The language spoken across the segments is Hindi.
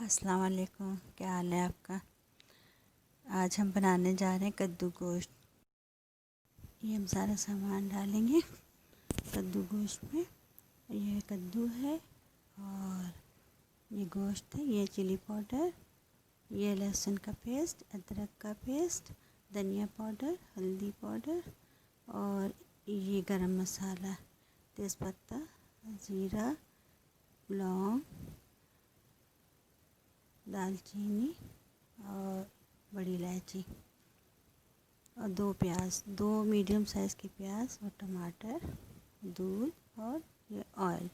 अस्सलाम वालेकुम। क्या हाल है आपका। आज हम बनाने जा रहे हैं कद्दू गोश्त। ये हम सारा सामान डालेंगे कद्दू गोश्त में। ये कद्दू है और ये गोश्त है, ये चिली पाउडर, ये लहसुन का पेस्ट, अदरक का पेस्ट, धनिया पाउडर, हल्दी पाउडर और ये गरम मसाला, तेज़पत्ता, ज़ीरा, लौंग, दालचीनी और बड़ी इलायची और 2 प्याज, 2 मीडियम साइज़ के प्याज और टमाटर, दूध और ये ऑयल।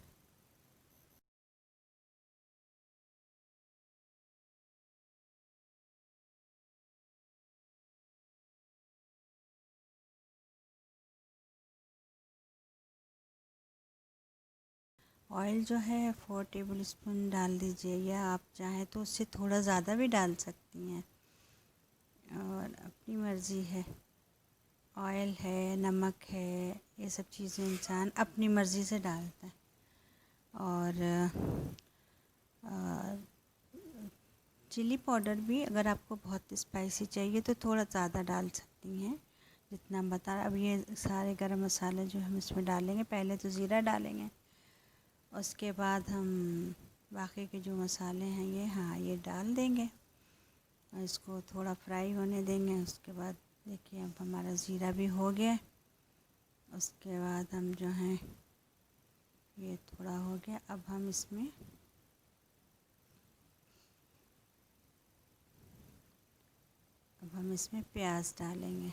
ऑयल जो है 4 टेबल स्पून डाल दीजिए, या आप चाहें तो उससे थोड़ा ज़्यादा भी डाल सकती हैं और अपनी मर्ज़ी है। ऑयल है, नमक है, ये सब चीज़ें इंसान अपनी मर्ज़ी से डालता है। और चिली पाउडर भी अगर आपको बहुत स्पाइसी चाहिए तो थोड़ा ज़्यादा डाल सकती हैं, जितना हम बता रहे। अब ये सारे गरम मसाले जो हम इसमें डालेंगे, पहले तो ज़ीरा डालेंगे, उसके बाद हम बाकी के जो मसाले हैं ये डाल देंगे और इसको थोड़ा फ्राई होने देंगे। उसके बाद देखिए अब हमारा ज़ीरा भी हो गया। उसके बाद हम जो हैं ये थोड़ा हो गया, अब हम इसमें प्याज डालेंगे।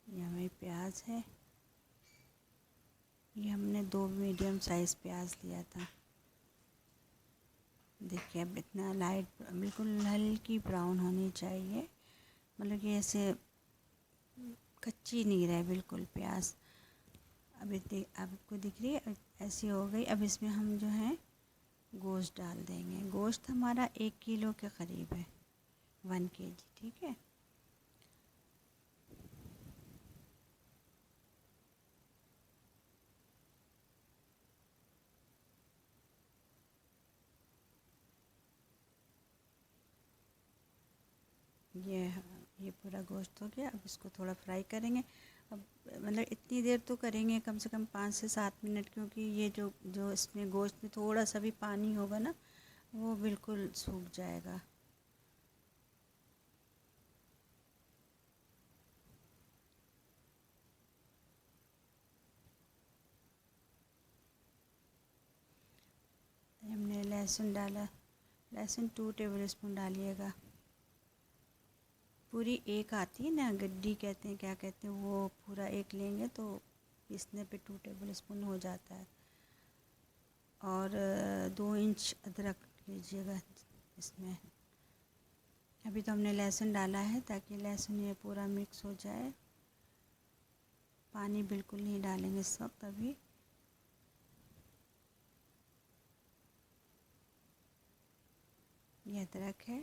ये हमें प्याज है, ये हमने 2 मीडियम साइज़ प्याज लिया था। देखिए अब इतना लाइट, बिल्कुल हल्की ब्राउन होनी चाहिए, मतलब कि ऐसे कच्ची नहीं रहे बिल्कुल प्याज। आपको दिख रही है, ऐसी हो गई। अब इसमें हम जो है गोश्त डाल देंगे। गोश्त हमारा 1 किलो के करीब है, 1 केजी, ठीक है। ये पूरा गोश्त हो गया। अब इसको थोड़ा फ्राई करेंगे। अब मतलब इतनी देर तो करेंगे, कम से कम 5 से 7 मिनट, क्योंकि ये जो जो इसमें गोश्त में थोड़ा सा भी पानी होगा ना, वो बिल्कुल सूख जाएगा। हमने लहसुन डाला, लहसुन 2 टेबल स्पून डालिएगा। पूरी एक आती है ना, गड्डी कहते हैं, क्या कहते हैं, वो पूरा एक लेंगे तो पीसने पे 2 टेबल स्पून हो जाता है। और 2 इंच अदरक लीजिएगा इसमें। अभी तो हमने लहसुन डाला है ताकि लहसुन ये पूरा मिक्स हो जाए। पानी बिल्कुल नहीं डालेंगे इस वक्त अभी। ये अदरक है,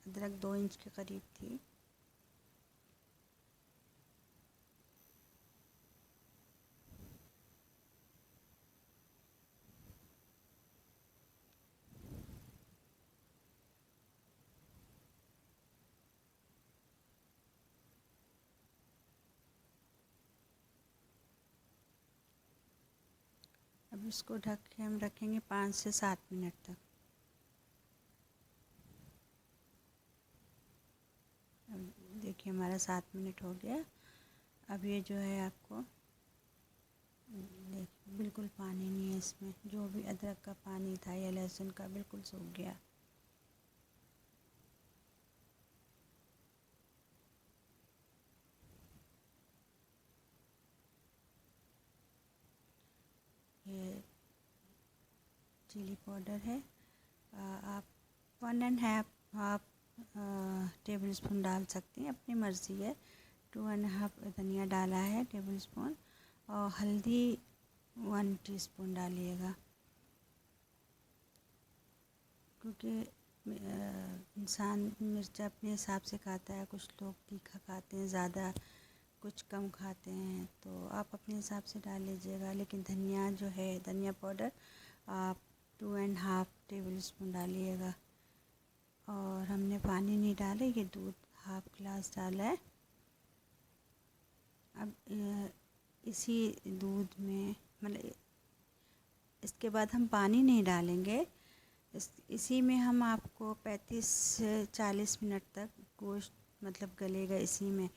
अदरक 2 इंच के करीब थी। अब इसको ढक के हम रखेंगे 5 से 7 मिनट तक। अब देखिए हमारा 7 मिनट हो गया। अब ये जो है आपको देखिए बिल्कुल पानी नहीं है इसमें, जो भी अदरक का पानी था या लहसुन का बिल्कुल सूख गया। ये चिली पाउडर है, आप 1.5 टेबल स्पून डाल सकते हैं, अपनी मर्ज़ी है। 2.5 धनिया डाला है टेबल स्पून, और हल्दी 1 टीस्पून डालिएगा, क्योंकि इंसान मिर्च अपने हिसाब से खाता है। कुछ लोग तीखा खाते हैं ज़्यादा, कुछ कम खाते हैं, तो आप अपने हिसाब से डाल लीजिएगा। लेकिन धनिया जो है, धनिया पाउडर आप 2.5 टेबल स्पून डालिएगा। और हमने पानी नहीं डाले, ये दूध हाफ गिलास डाला है। अब इसी दूध में मतलब इसके बाद हम पानी नहीं डालेंगे। इसी में हम आपको 35 से 40 मिनट तक गोश्त मतलब गलेगा इसी में।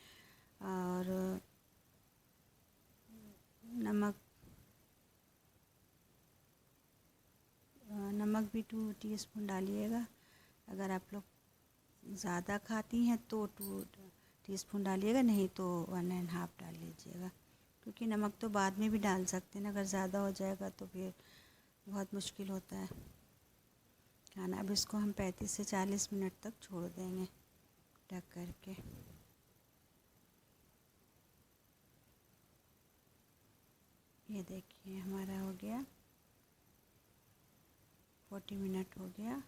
और नमक भी 2 टीस्पून डालिएगा। अगर आप लोग ज़्यादा खाती हैं तो 2 टीस्पून डालिएगा, नहीं तो 1.5 डाल लीजिएगा, क्योंकि नमक तो बाद में भी डाल सकते हैं ना। अगर ज़्यादा हो जाएगा तो फिर बहुत मुश्किल होता है खाना। अब इसको हम 35 से 40 मिनट तक छोड़ देंगे ढक करके। ये देखिए हमारा हो गया, 40 मिनट हो गया।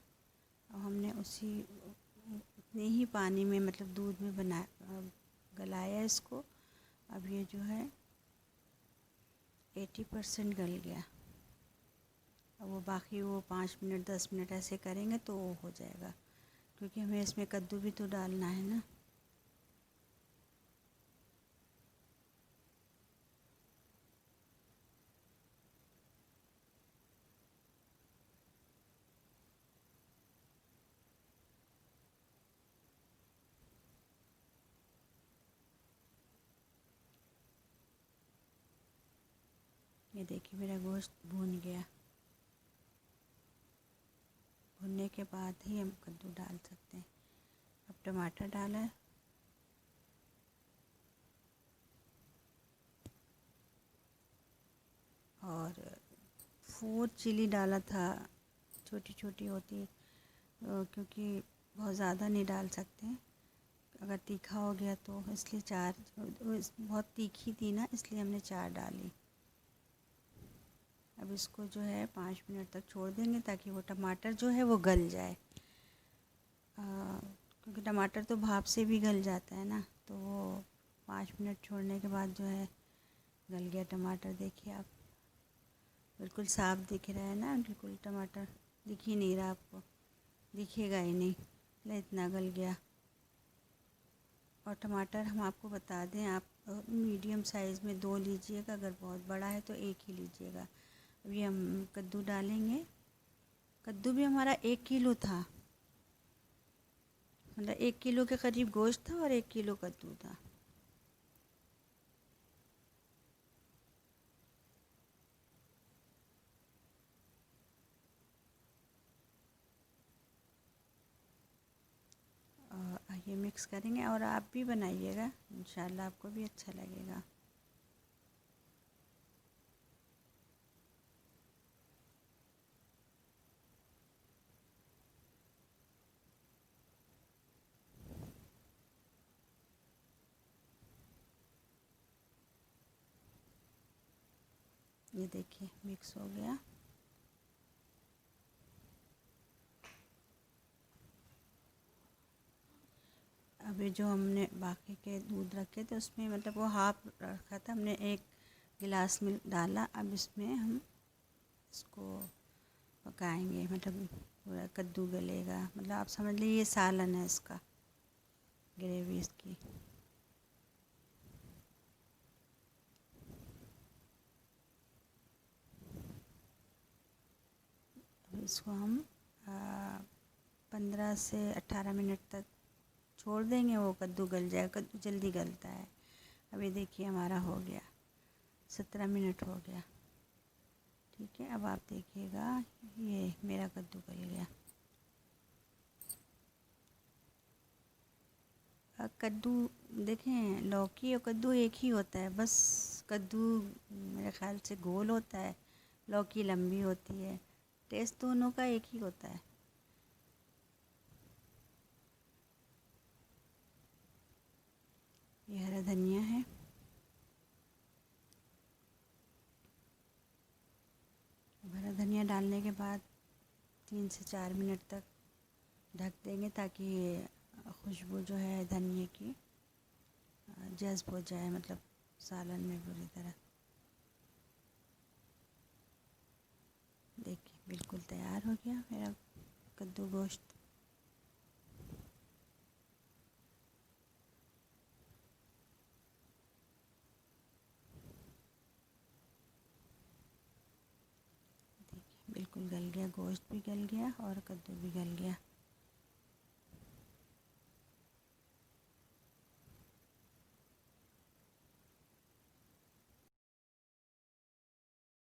और हमने उतने ही पानी में मतलब दूध में गलाया इसको। अब ये जो है 80% गल गया। अब वो बाकी वो 5 मिनट 10 मिनट ऐसे करेंगे तो वो हो जाएगा, क्योंकि हमें इसमें कद्दू भी तो डालना है ना। ये देखिए मेरा गोश्त भून गया। भुनने के बाद ही हम कद्दू डाल सकते हैं। अब टमाटर डाला है और 4 चिली डाला था, छोटी छोटी होती है, क्योंकि बहुत ज़्यादा नहीं डाल सकते अगर तीखा हो गया तो, इसलिए 4। बहुत तीखी थी ना, इसलिए हमने 4 डाली। अब इसको जो है 5 मिनट तक छोड़ देंगे ताकि वो टमाटर जो है वो गल जाए। क्योंकि टमाटर तो भाप से भी गल जाता है ना, तो वो 5 मिनट छोड़ने के बाद जो है गल गया टमाटर। देखिए आप, बिल्कुल साफ दिख रहा है ना, बिल्कुल टमाटर दिख ही नहीं रहा आपको, दिखेगा ही नहीं, इतना गल गया। और टमाटर हम आपको बता दें, आप मीडियम साइज़ में 2 लीजिएगा, अगर बहुत बड़ा है तो 1 ही लीजिएगा। अभी हम कद्दू डालेंगे। कद्दू भी हमारा 1 किलो था, मतलब 1 किलो के करीब गोश्त था और 1 किलो कद्दू था। ये मिक्स करेंगे और आप भी बनाइएगा, इंशाल्लाह आपको भी अच्छा लगेगा। ये देखिए मिक्स हो गया। अभी जो हमने बाकी के दूध रखे थे उसमें मतलब वो हाफ रखा था हमने, 1 गिलास में डाला। अब इसमें हम इसको पकाएंगे, मतलब पूरा कद्दू गलेगा, मतलब आप समझ लीजिए ये सालन है इसका, ग्रेवी इसकी। अब इसको हम 15 से 18 मिनट तक छोड़ देंगे, वो कद्दू गल जाएगा, कद्दू जल्दी गलता है। अब ये देखिए हमारा हो गया, 17 मिनट हो गया। ठीक है, अब आप देखिएगा ये मेरा कद्दू गल गया। कद्दू देखें, लौकी और कद्दू एक ही होता है, बस कद्दू मेरे ख़्याल से गोल होता है, लौकी लंबी होती है, टेस्ट दोनों का एक ही होता है। ये हरा धनिया है। हरा धनिया डालने के बाद 3 से 4 मिनट तक ढक देंगे ताकि खुशबू जो है धनिए की जज़्ब हो जाए, मतलब सालन में पूरी तरह। देखिए तैयार हो गया मेरा कद्दू गोश्त। देखिए बिल्कुल गल गया, गोश्त भी गल गया और कद्दू भी गल गया।